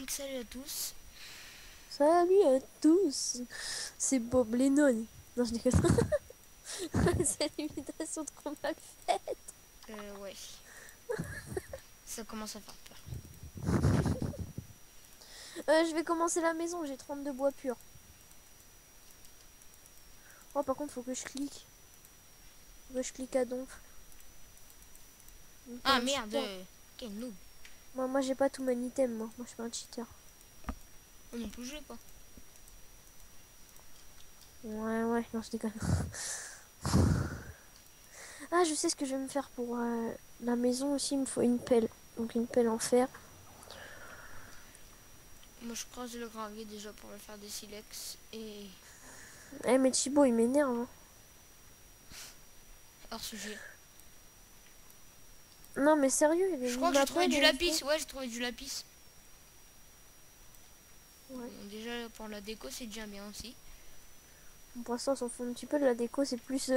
Salut à tous. Salut à tous, c'est Bob Lennon. Non, je déconne. C'est l'imitation trop mal faite. Ouais. Ça commence à faire peur. Je vais commencer la maison, j'ai 32 bois purs. Oh, par contre, faut que je clique. Faut que je clique à donf. Pas Ah un merde. cheater. Quel noob. Moi j'ai pas tout mon item, moi. Moi, je suis pas un cheater. Oh non plus, je l'ai pas. Ouais, non, je déconne. Ah, je sais ce que je vais me faire pour la maison aussi. Il me faut une pelle. Donc, une pelle en fer. Moi, je creuse le gravier déjà pour me faire des silex. Et Eh, mais Thibaut, il m'énerve, hein. hors sujet. Non, mais sérieux, Je il crois que j'ai trouvé m'appelle du et il fait. lapis. Ouais, j'ai trouvé du lapis. Ouais. Bon, déjà, pour la déco, c'est déjà bien aussi. Pour l'instant, on s'en fout un petit peu de la déco. C'est plus.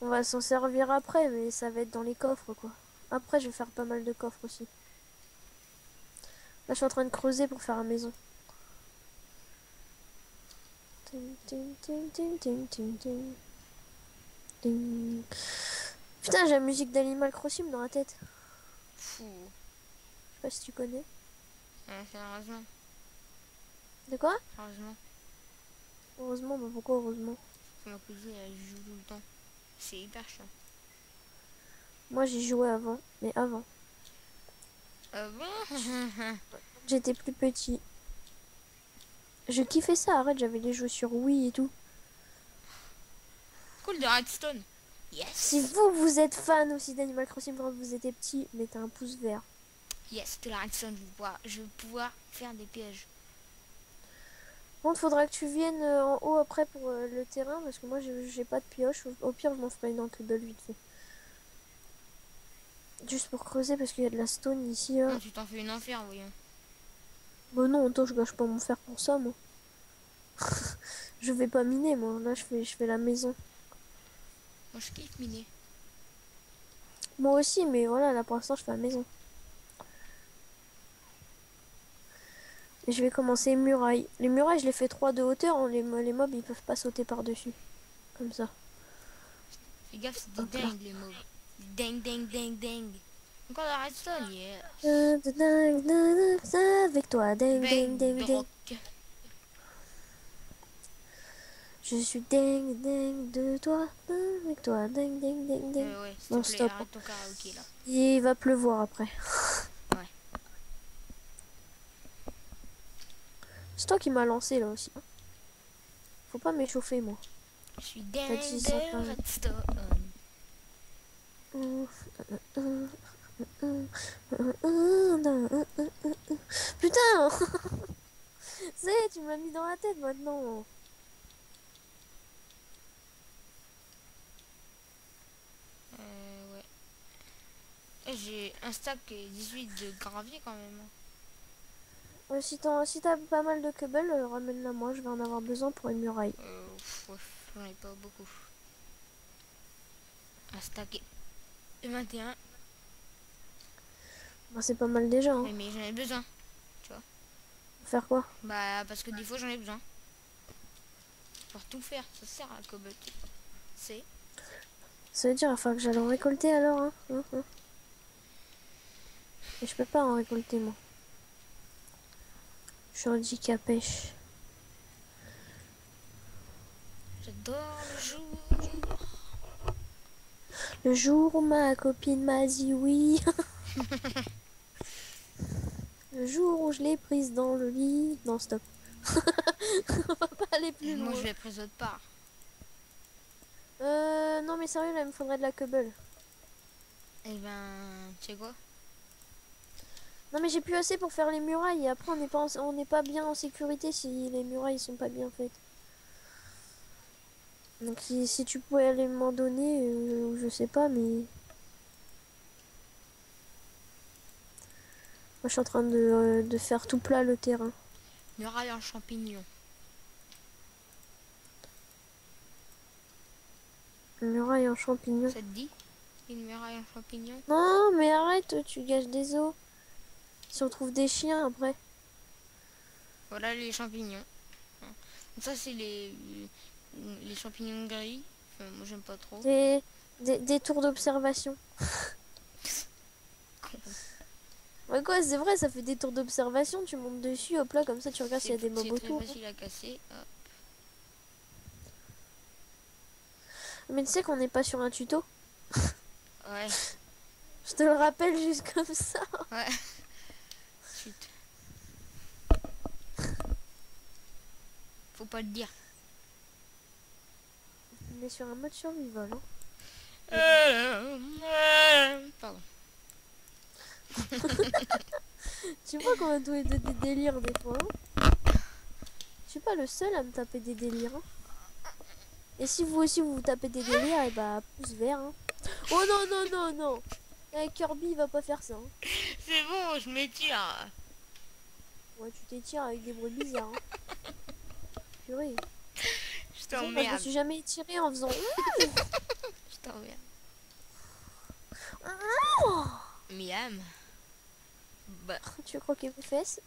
On va s'en servir après, mais ça va être dans les coffres, quoi. Après, je vais faire pas mal de coffres aussi. Là, je suis en train de creuser pour faire la maison. Ting, ting, ting, ting, ting, ting, ting. Ting. Putain, j'ai la musique d'Animal Crossing dans la tête. Fou. Je sais pas si tu connais. Ouais, c'est heureusement. De quoi? Heureusement. Heureusement, bah pourquoi heureusement? Que ma cousine, elle joue tout le temps. C'est hyper chiant. Moi, j'y jouais avant, mais avant. Bon. J'étais plus petit. Je kiffais ça, arrête, j'avais des jeux sur Wii et tout. Cool de redstone. Si Yes. vous êtes fan aussi d'Animal Crossing quand vous étiez petit, mettez un pouce vert. Yes, de la redstone. Je vais pouvoir faire des pièges. Par contre, faudra que tu viennes en haut après pour le terrain, parce que moi, j'ai pas de pioche. Au pire, je m'en ferai une en cubble vite fait. Juste pour creuser, parce qu'il y a de la stone ici. Non, tu t'en fais une enfer, voyons. Bon, non, attends, je gâche pas mon fer pour ça, moi. Je vais pas miner, moi. Là, je fais la maison. Moi, je kiffe miner. Moi aussi, mais voilà, là, pour l'instant, je fais la maison. Et je vais commencer les murailles. Les murailles, je les fais 3 de hauteur. Hein. Les mobs, ils peuvent pas sauter par-dessus. Comme ça. Fais gaffe, c'est des Hop là. dingues les mobs. Des dingues, dingues, dingues, dingues. Encore la redstone, yes. Avec toi, ding, Bec ding, ding, de ding. roc. Je suis dingue, dingue de toi, avec toi, ding, ding, ding, ding. Ouais, s'il Non, te plaît, stop. arrête ton karaoké là. Il va pleuvoir après. Ouais. C'est toi qui m'as lancé là aussi. Faut pas m'échauffer, moi. Je suis T'as dit dingue ça quand de même. redstone. Putain. C'est, tu m'as mis dans la tête maintenant. Ouais. Eh, j'ai un stack 18 de gravier quand même. Si t'as pas mal de cobble, ramène-la moi, je vais en avoir besoin pour une muraille. Ouais, j'en ai pas beaucoup. Un stack 21. Bah, c'est pas mal déjà, hein. Mais j'en ai besoin. Tu vois. Faire quoi? Bah, parce que des fois j'en ai besoin. Pour tout faire, ça sert à cobble. C'est. Ça veut dire, il va falloir que j'aille en récolter alors, hein. Et je peux pas en récolter, moi. Je suis handicapé. J'adore le jour. Le jour où ma copine m'a dit oui. Le jour où je l'ai prise dans le lit. Non, stop. On va pas aller plus Moi je loin. vais prise autre part. Non mais sérieux, là, il me faudrait de la cobble. Eh ben, tu sais quoi? Non mais j'ai plus assez pour faire les murailles. Et après, on n'est pas bien en sécurité si les murailles sont pas bien faites. Donc si tu pouvais aller m'en donner, je sais pas, mais... Moi, je suis en train de faire tout plat le terrain. Muraille en champignon. Muraille en champignons. Ça te dit? Une muraille en champignon? Non, mais arrête, tu gâches des os. Si on trouve des chiens après. Voilà les champignons. Hein. Donc ça c'est les champignons gris. Enfin, moi j'aime pas trop. Des tours d'observation. Ouais quoi, c'est vrai, ça fait des tours d'observation, tu montes dessus, hop là, comme ça tu regardes s'il y a des mobs C'est très autour. facile à casser. Hop. Mais tu sais qu'on n'est pas sur un tuto. Ouais. Je te le rappelle juste comme ça. Ouais. Chut. Faut pas le dire. On est sur un mode survival. Pardon. Tu vois qu'on a tous les deux des délires des fois. Hein, je suis pas le seul à me taper des délires. Hein. Et si vous aussi vous tapez des délires, et bah pouce vert. Hein. Oh non non non non. Kirby il va pas faire ça. Hein. C'est bon, je m'étire. Ouais, tu t'étires avec des bruits bizarres. Hein. Purée. Je Moi, je me t'emmerde. suis jamais étiré en faisant. Je t'emmerde. Oh, Miam. Bah. tu crois qu'il mes fesses?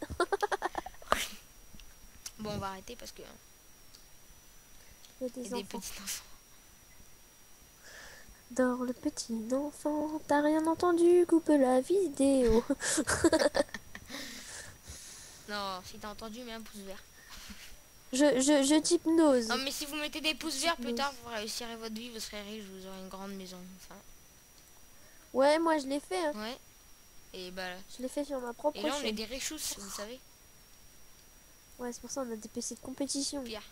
Bon, on va arrêter parce que Il y a il y des a des enfants. petits enfants. Dors le petit enfant, t'as rien entendu, coupe la vidéo. Non, si t'as entendu, mets un pouce vert. Je t'hypnose. Non, mais si vous mettez des pouces verts plus tard, vous réussirez votre vie, vous serez riche, vous aurez une grande maison. Enfin, Ouais, moi je l'ai fait. Hein. ouais. Et bah, Je l'ai fait sur ma propre et là, on est chaîne. des richoux, vous savez. Ouais, c'est pour ça on a des PC de compétition. Pire.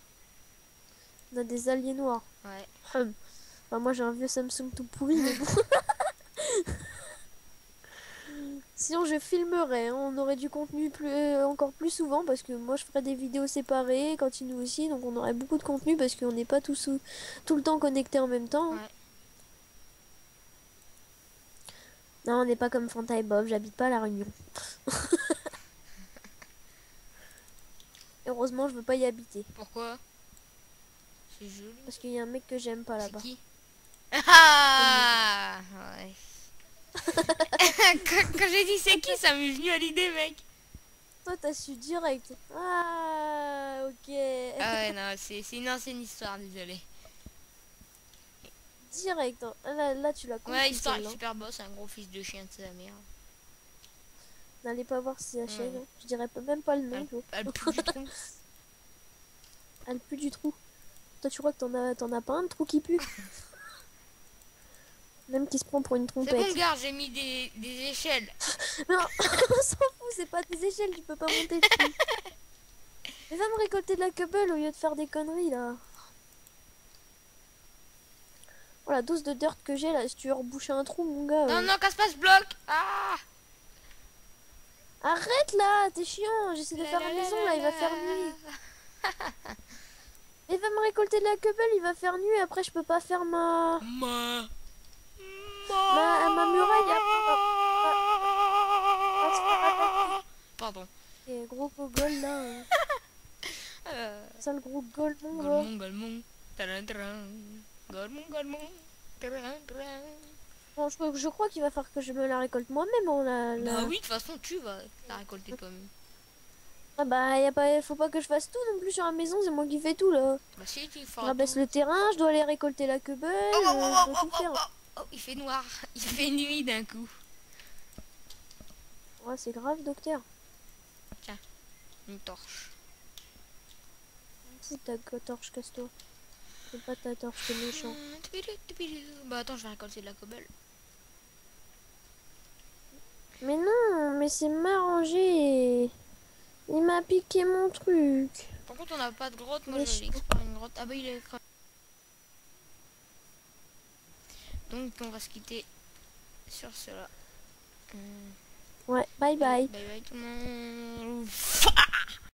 On a des alliés noirs. Ouais. Enfin, moi j'ai un vieux Samsung tout pourri, mais bon. Sinon je filmerais, hein. On aurait du contenu encore plus souvent parce que moi je ferais des vidéos séparées, Continue aussi, donc on aurait beaucoup de contenu parce qu'on n'est pas tout le temps connectés en même temps. Hein. Ouais. Non, on n'est pas comme Fanta et Bob, j'habite pas à La Réunion. Heureusement, je veux pas y habiter. Pourquoi? C'est joli. Parce qu'il y a un mec que j'aime pas C'est là-bas. qui? Ah ouais. Quand j'ai dit c'est qui, ça m'est venu à l'idée, mec. Toi, t'as su direct. Ah, ok. Ah ouais, non, c'est une ancienne histoire, désolé. Direct. Hein. Là, tu l'as compris. Ouais, histoire celle-là. super boss, un gros fils de chien de sa mère. N'allez pas voir si la chaîne. Ouais. Hein. Je dirais même pas le nom. toi. Elle pue du tronc. Elle pue du trou. Toi, tu crois que t'en as pas un de trou qui pue? Même qui se prend pour une C'est trompette. bon, gars, j'ai mis des échelles. Non, on s'en fout, c'est pas des échelles, tu peux pas monter dessus. Mais va me récolter de la cobble au lieu de faire des conneries là. Oh la dose de dirt que j'ai là, si tu veux reboucher un trou, mon gars. Non, non, casse pas ce bloc. Ah. Arrête là, t'es chiant, j'essaie de faire une maison là, il va faire nuit. Et va me récolter de la cobble, il va faire nuit, après je peux pas faire ma muraille. Pardon. Et gros gogol là. Sale gros gol, mon gars. Golemon, golemon. Taran. Golemon. Taran. Bon, je crois qu'il va falloir que je me la récolte moi-même. On Bah oui, de toute façon, tu vas la récolter toi-même. Ah bah, faut pas que je fasse tout non plus sur la maison, c'est moi qui fais tout là. Bah si, tu Je feras rabaisse tout. le terrain, je dois aller récolter la cobble, Oh, je dois tout faire. oh, il fait noir. Il fait nuit d'un coup. Ouais, c'est grave, docteur. Une torche. Fous ta torche, casse-toi. C'est pas ta torche, t'es méchant. Bah attends, je vais récolter de la cobble. Mais non, mais c'est m'arranger. Il m'a piqué mon truc. Par contre, on n'a pas de grotte. Moi, Mais je vais explorer une grotte. Ah bah, il est écrit. Donc, on va se quitter sur cela. Ouais, bye bye. Bye bye tout le monde.